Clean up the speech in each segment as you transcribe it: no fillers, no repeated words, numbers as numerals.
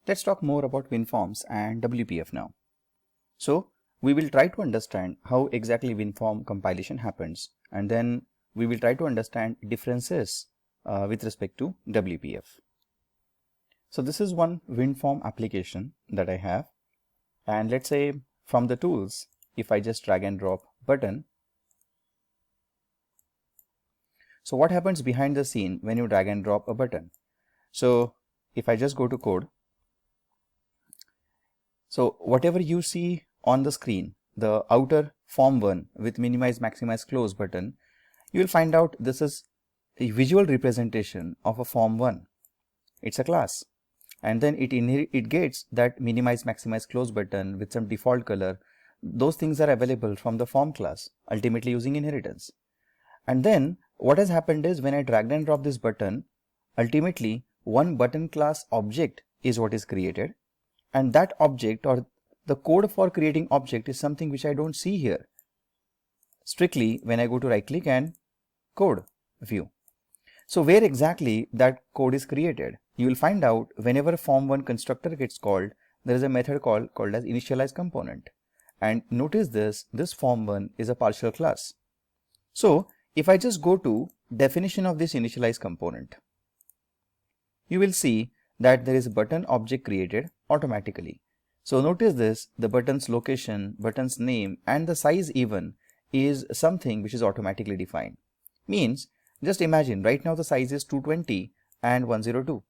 Let's talk more about WinForms and WPF now. So we will try to understand how exactly WinForm compilation happens, and then we will try to understand differences with respect to WPF. So this is one WinForm application that I have, and let's say from the tools, if I just drag and drop button. So what happens behind the scene when you drag and drop a button? So if I just go to code, so whatever you see on the screen, the outer form 1 with minimize, maximize, close button, you will find out this is a visual representation of a form 1. It's a class, and then it gets that minimize, maximize, close button with some default color. Those things are available from the form class, ultimately using inheritance. And then what has happened is when I dragged and dropped this button, ultimately one button class object is what is created, and that object or the code for creating object is something which I don't see here strictly when I go to right click and code view. So where exactly that code is created, you will find out whenever form1 constructor gets called, there is a method called as initialize component. And notice this form1 is a partial class. So if I just go to definition of this initialize component, you will see that there is a button object created automatically. So notice this, the button's location, button's name, and the size even is something which is automatically defined. Means just imagine right now the size is 220 and 102.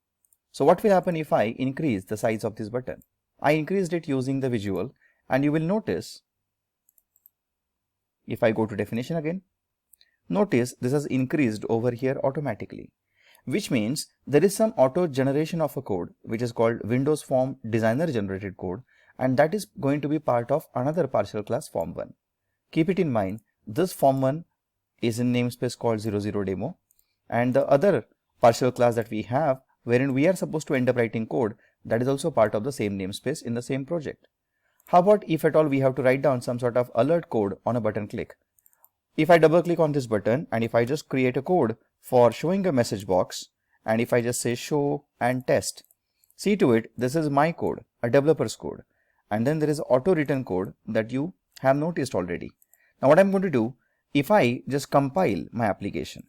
So what will happen if I increase the size of this button? I increased it using the visual, and you will notice if I go to definition again, notice this has increased over here automatically, which means there is some auto generation of a code which is called Windows Form Designer generated code, and that is going to be part of another partial class form1. Keep it in mind, this form1 is in namespace called 00demo, and the other partial class that we have wherein we are supposed to end up writing code, that is also part of the same namespace in the same project. How about if at all we have to write down some sort of alert code on a button click? If I double click on this button and if I just create a code for showing a message box, and if I just say show and test, see to it, this is my code, a developer's code, and then there is auto written code that you have noticed already. Now what I'm going to do, if I just compile my application,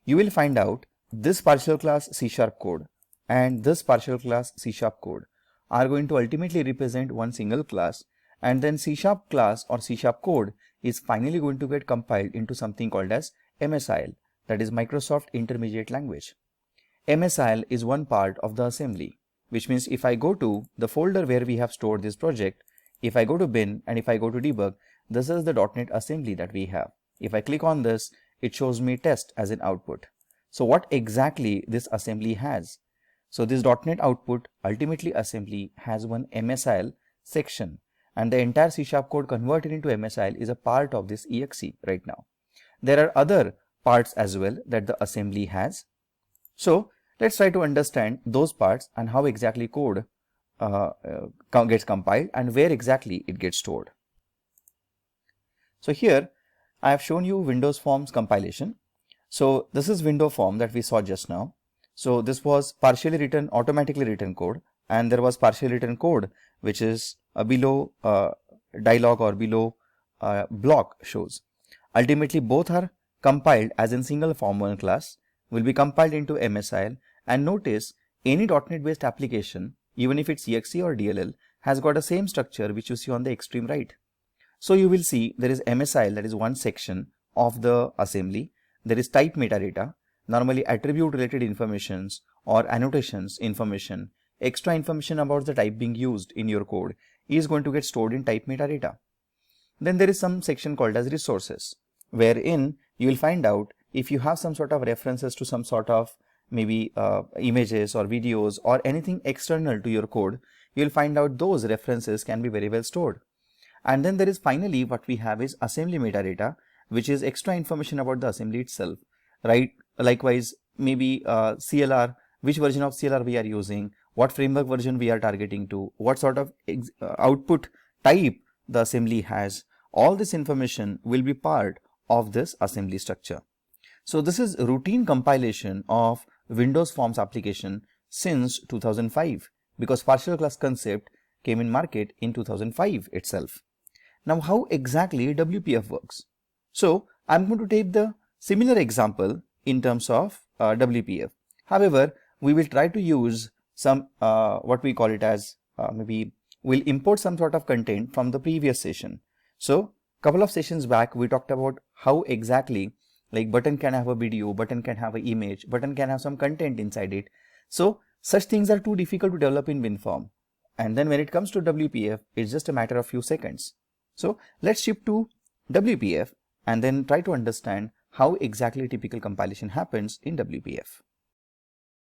you will find out this partial class C# code and this partial class C# code are going to ultimately represent one single class, and then C# class or C# code is finally going to get compiled into something called as MSIL, that is Microsoft Intermediate Language. MSIL is one part of the assembly, which means if I go to the folder where we have stored this project, if I go to bin and if I go to debug, this is the .NET assembly that we have. If I click on this, it shows me test as an output. So what exactly this assembly has? So this .NET output ultimately assembly has one MSIL section, and the entire C# code converted into MSIL is a part of this exe right now. There are other parts as well that the assembly has. So let's try to understand those parts and how exactly code gets compiled and where exactly it gets stored. So here I have shown you Windows Forms compilation. So this is window form that we saw just now. So this was partially written, automatically written code, and there was partially written code which is below dialog or below block shows. Ultimately both are compiled as in single form1 class, will be compiled into MSIL, and notice any .NET based application, even if it's exe or DLL, has got the same structure which you see on the extreme right. So you will see there is MSIL, that is one section of the assembly. There is type metadata, normally attribute related informations or annotations information, extra information about the type being used in your code is going to get stored in type metadata. Then there is some section called as resources, wherein you will find out if you have some sort of references to some sort of maybe images or videos or anything external to your code, you will find out those references can be very well stored. And then there is finally what we have is assembly metadata, which is extra information about the assembly itself, right? Likewise, maybe CLR, which version of CLR we are using, what framework version we are targeting to, what sort of output type the assembly has. All this information will be part of this assembly structure. So this is routine compilation of Windows Forms application since 2005. because partial class concept came in market in 2005 itself. Now, how exactly WPF works? So, I'm going to take the similar example in terms of WPF. However, we will try to use some what we call it as maybe we'll import some sort of content from the previous session. So, couple of sessions back we talked about how exactly like button can have a video, button can have an image, button can have some content inside it. So, such things are too difficult to develop in WinForm. And then when it comes to WPF, it's just a matter of few seconds. So, let's shift to WPF and then try to understand how exactly typical compilation happens in WPF.